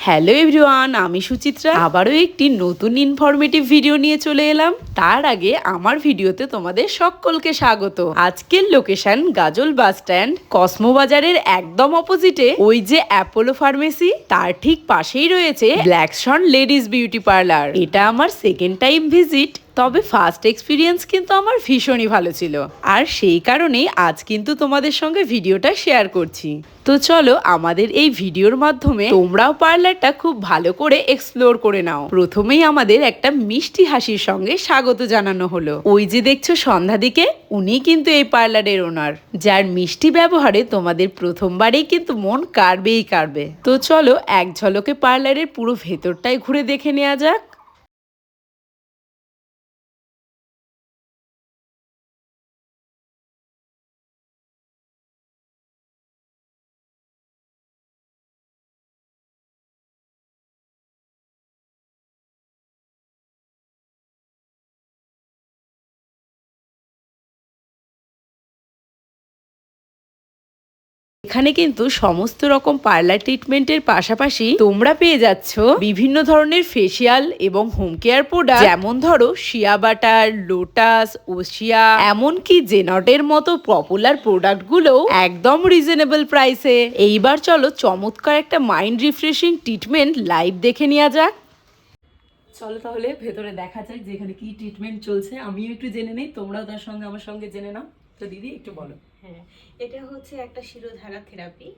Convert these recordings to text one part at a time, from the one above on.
Hello everyone, আমি সুচিত্রা আবারও একটি নতুন ইনফরমেটিভ ভিডিও নিয়ে চলে এলাম। তার আগে আমার ভিডিওতে তোমাদের সকলকে স্বাগত। আজকের লোকেশন গাজল বাস স্ট্যান্ড, কসমো বাজারের একদম অপোজিটে ওই যে অ্যাপোলো ফার্মেসি, তার ঠিক পাশেই রয়েছে ব্ল্যাকসন লেডিস বিউটি পার্লার। এটা আমার সেকেন্ড টাইম ভিজিট, তবে ফার্স্ট এক্সপিরিয়েন্স কিন্তু আমার ভীষণই ভালো ছিল, আর সেই কারণেই আজ কিন্তু তোমাদের সঙ্গে ভিডিওটা শেয়ার করছি। তো চলো আমাদের এই ভিডিওর মাধ্যমে তোমরাও পার্লারটা খুব ভালো করে এক্সপ্লোর করে নাও। প্রথমেই আমাদের একটা মিষ্টি হাসির সঙ্গে স্বাগত জানানো হলো। ওই যে দেখছো সন্ধ্যাদিকে, উনি কিন্তু এই পার্লারের ওনার, যার মিষ্টি ব্যবহারে তোমাদের প্রথমবারেই কিন্তু মন কাড়বেই কাড়বে। তো চলো এক ঝলকে পার্লারের পুরো ভেতরটাই ঘুরে দেখে নেওয়া যাক। এখানে কিন্তু সমস্ত রকম পার্লার ট্রিটমেন্টের পাশাপাশি তোমরা পেয়ে যাচ্ছ বিভিন্ন ধরনের ফেসিয়াল এবং হোম কেয়ার প্রোডাক্ট, যেমন ধরো শিয়া বাটার, লোটাস, ওশিয়া, এমনকি জেনটের মতো পপুলার প্রোডাক্ট গুলো একদম রিজনেবল প্রাইসে। এইবার চলো চমৎকার একটা মাইন্ড রিফ্রেশিং ট্রিটমেন্ট লাইভ দেখে নেওয়া যাক। চলো তাহলে ভেতরে দেখা যাক যে এখানে কি ট্রিটমেন্ট চলছে, আমিও একটু জেনে নেই, তোমরাও তার সঙ্গে আমার সঙ্গে জেনে নাও। তো দিদি একটু বলো। হ্যাঁ, এটা হচ্ছে একটা শিরোধারা থেরাপি।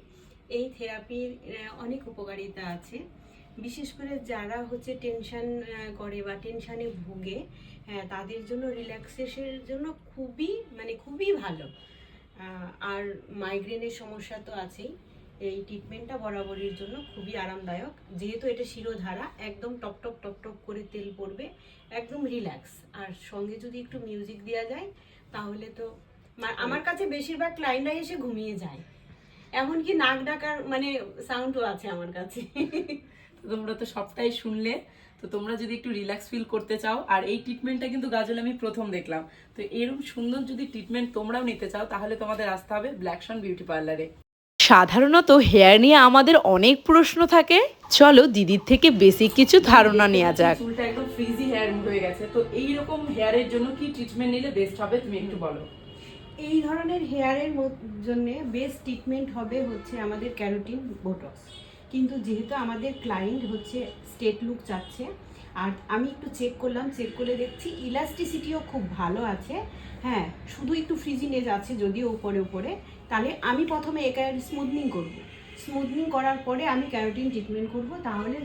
এই থেরাপির অনেক উপকারিতা আছে, বিশেষ করে যারা হচ্ছে টেনশন করে বা টেনশনে ভুগে, হ্যাঁ, তাদের জন্য রিল্যাক্সেশনের জন্য খুবই ভালো। আর মাইগ্রেনের সমস্যা তো আছেই, এই ট্রিটমেন্টটা বরাবরের জন্য খুবই আরামদায়ক। যেহেতু এটা শিরোধারা, একদম টপ টপ টপ টপ করে তেল পড়বে, একদম রিল্যাক্স। আর সঙ্গে যদি একটু মিউজিক দেওয়া যায় তাহলে তো আমার কাছে বেশিরভাগ ক্লায়েন্টরা এসে ঘুমিয়ে যায়, এমনকি নাক ডাকার সাউন্ডও আছে আমার কাছে। তোমরা তো সবটাই শুনলে। তো তোমরা যদি একটু রিল্যাক্স ফিল করতে চাও, আর এই ট্রিটমেন্টটা কিন্তু গাজল আমি প্রথম দেখলাম, তো এরকম সুন্দর যদি ট্রিটমেন্ট তোমরাও নিতে চাও তাহলে তোমাদের আসতে হবে ব্ল্যাকসন বিউটি পার্লারে। সাধারণত হেয়ার নিয়ে আমাদের অনেক প্রশ্ন থাকে, চলো দিদির থেকে বেসিক কিছু ধারণা নেওয়া যাক। চুলটা একদম ফ্রিজি হেয়ার হয়ে গেছে, তো এইরকম হেয়ারের জন্য কি ট্রিটমেন্ট নিলে বেস্ট হবে, তুমি একটু বলো। এই ধরনের হেয়ারের জন্য বেস্ট ট্রিটমেন্ট হবে হচ্ছে আমাদের ক্যারোটিন বোটক্স। কিন্তু যেহেতু আমাদের ক্লায়েন্ট হচ্ছে স্ট্রেট লুক চাচ্ছে, আর আমি একটু চেক করে দেখছি ইলাস্টিসিটিও খুব ভালো আছে। হ্যাঁ, শুধু একটু ফ্রিজিনেস আছে যদিও উপরে, তাহলে আমি প্রথমে একে স্মুথনিং করব। স্মুথনিং করার পরে আমি ক্যারোটিন ট্রিটমেন্ট করব, তাহলে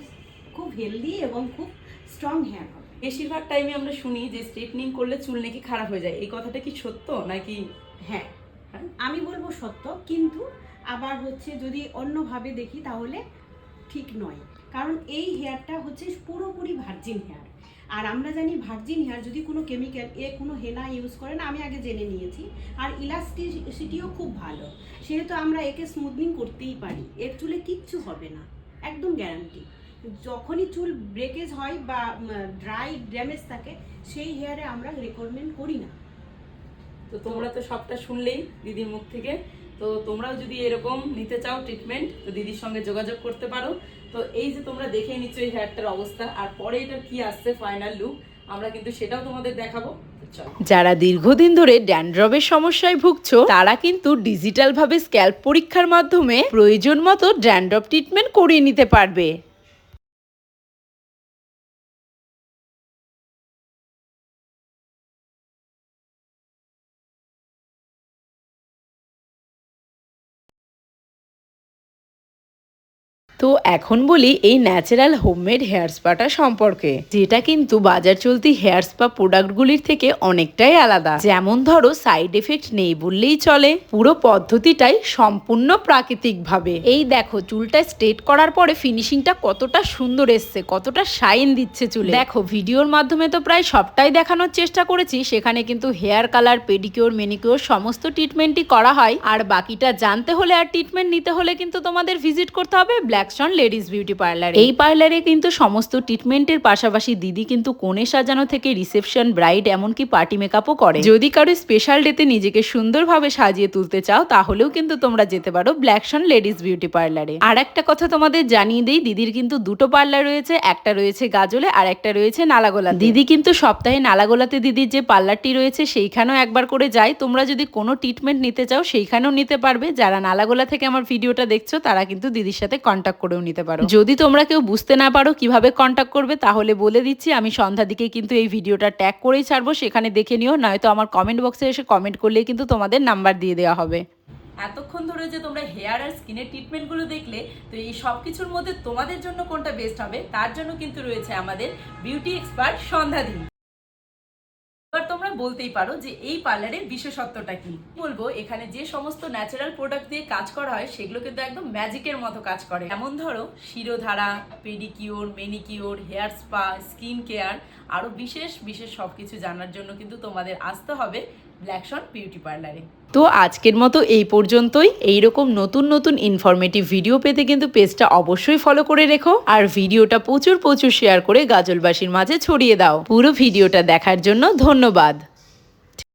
খুব হেলদি এবং খুব স্ট্রং হেয়ার হবে। বেশিরভাগ টাইমে আমরা শুনি যে স্ট্রেটনিং করলে চুল নাকি খারাপ হয়ে যায়, এই কথাটা কি সত্য নাকি? হ্যাঁ, আমি বলবো সত্য, কিন্তু আবার হচ্ছে যদি অন্যভাবে দেখি তাহলে ঠিক নয়। কারণ এই হেয়ারটা হচ্ছে পুরোপুরি ভার্জিন হেয়ার, আর আমরা জানি ভার্জিন হেয়ার যদি কোনো কেমিক্যাল কোনো হেনা ইউজ করে না, আমি আগে জেনে নিয়েছি। আর ইলাস্টিসিটিও খুব ভালো, সেহেতু আমরা একে স্মুথনিং করতেই পারি, এর চুলে কিচ্ছু হবে না, একদম গ্যারান্টি। যখনই চুল ব্রেকেজ হয় বা ড্রাই ড্যামেজ থাকে, সেই হেয়ারে আমরা রেকমেন্ড করি না। তো তোমরা তো সবটা শুনলেই দিদির মুখ থেকে। তো তোমরাও যদি এরকম নিতে চাও ট্রিটমেন্ট, তো দিদির সঙ্গে যোগাযোগ করতে পারো। তো এই যে তোমরা দেখে নিচ্ছ এই হেয়ারটার অবস্থা, আর পরে এটা কি আসছে ফাইনাল লুক, আমরা কিন্তু সেটাও তোমাদের দেখাবো। যারা দীর্ঘদিন ধরে ড্যান্ড্রফের সমস্যায় ভুগছো, তারা কিন্তু ডিজিটাল ভাবে স্ক্যাল্প পরীক্ষার মাধ্যমে প্রয়োজন মতো ড্যান্ড্রফ ট্রিটমেন্ট করিয়ে নিতে পারবে। তো এখন বলি এই ন্যাচারাল হোমমেড হেয়ার স্পাটা সম্পর্কে, যেটা কিন্তু বাজার চলতি হেয়ার স্পা প্রোডাক্টগুলির থেকে অনেকটাই আলাদা। যেমন ধরো সাইড এফেক্ট নেই বললেই চলে, পুরো পদ্ধতিটাই সম্পূর্ণ প্রাকৃতিক ভাবে। এই দেখো চুলটা স্ট্রেট করার পরে ফিনিশিংটা কতটা সুন্দর এসছে, কতটা শাইন দিচ্ছে চুলে। দেখো ভিডিওর মাধ্যমে তো প্রায় সবটাই দেখানোর চেষ্টা করেছি, সেখানে কিন্তু হেয়ার কালার, পেডিকিওর, ম্যানিকিওর সমস্ত ট্রিটমেন্টই করা হয়। আর বাকিটা জানতে হলে আর ট্রিটমেন্ট নিতে হলে কিন্তু তোমাদের ভিজিট করতে হবে black Blackstone ladies beauty parlour. এই পার্লারে কিন্তু সমস্ত ট্রিটমেন্টের পাশাপাশি দিদি কিন্তু কনে সাজানো থেকে রিসেপশন, ব্রাইড এমনকি পার্টি মেকআপও করে। যদি কারো স্পেশাল ডেতে নিজেকে সুন্দরভাবে সাজিয়ে তুলতে চাও তাহলেও কিন্তু তোমরা যেতে পারো ব্ল্যাকস্টোন লেডিস বিউটি পার্লারে। আর একটা কথা তোমাদের জানিয়ে দেই, দিদির কিন্তু দুটো পার্লার রয়েছে, একটা রয়েছে গাজলে আর একটা রয়েছে নালাগোলা। দিদি কিন্তু সপ্তাহে নালাগোলাতে দিদির যে পার্লারটি রয়েছে সেইখানেও একবার করে যায়। তোমরা যদি কোনো ট্রিটমেন্ট নিতে চাও সেইখানেও নিতে পারবে। যারা নালাগোলা থেকে আমার ভিডিওটা দেখছো তারা কিন্তু দিদির সাথে কন্ট্যাক্ট করেও নিতে পারো। যদি তোমরা কেউ বুঝতে না পারো কিভাবে কন্ট্যাক্ট করবে তাহলে বলে দিচ্ছি, আমি সন্ধ্যা দিকে কিন্তু এই ভিডিওটা ট্যাগ করেই ছাড়বো, সেখানে দেখে নিও, নয়তো আমার কমেন্ট বক্সে এসে কমেন্ট করলেই কিন্তু তোমাদের নাম্বার দিয়ে দেওয়া হবে। এতক্ষণ ধরে যে তোমরা হেয়ার আর স্কিনের ট্রিটমেন্টগুলো দেখলে, তো এই সব কিছুর মধ্যে তোমাদের জন্য কোনটা বেস্ট হবে তার জন্য কিন্তু রয়েছে আমাদের বিউটি এক্সপার্ট সন্ধ্যাদি। এবার তোমরা বলতেই পারো যে এই পার্লারের বিশেষত্বটা কি। বলবো, এখানে যে সমস্ত ন্যাচারাল প্রোডাক্ট দিয়ে কাজ করা হয় সেগুলো কিন্তু একদম ম্যাজিকের মতো কাজ করে। যেমন ধরো shirodhara, pedicure, manicure, hair spa, skin care, আরো বিশেষ বিশেষ সবকিছু জানার জন্য কিন্তু তোমাদের আসতে হবে ব্ল্যাকস্টোন বিউটি পার্লারে। তো আজকের মতো এই পর্যন্তই। এইরকম নতুন নতুন ইনফরমেটিভ ভিডিও পেতে কিন্তু পেজটা অবশ্যই ফলো করে রেখো, আর ভিডিওটা প্রচুর শেয়ার করে গাজলবাসীর মাঝে ছড়িয়ে দাও। পুরো ভিডিওটা দেখার জন্য ধন্যবাদ।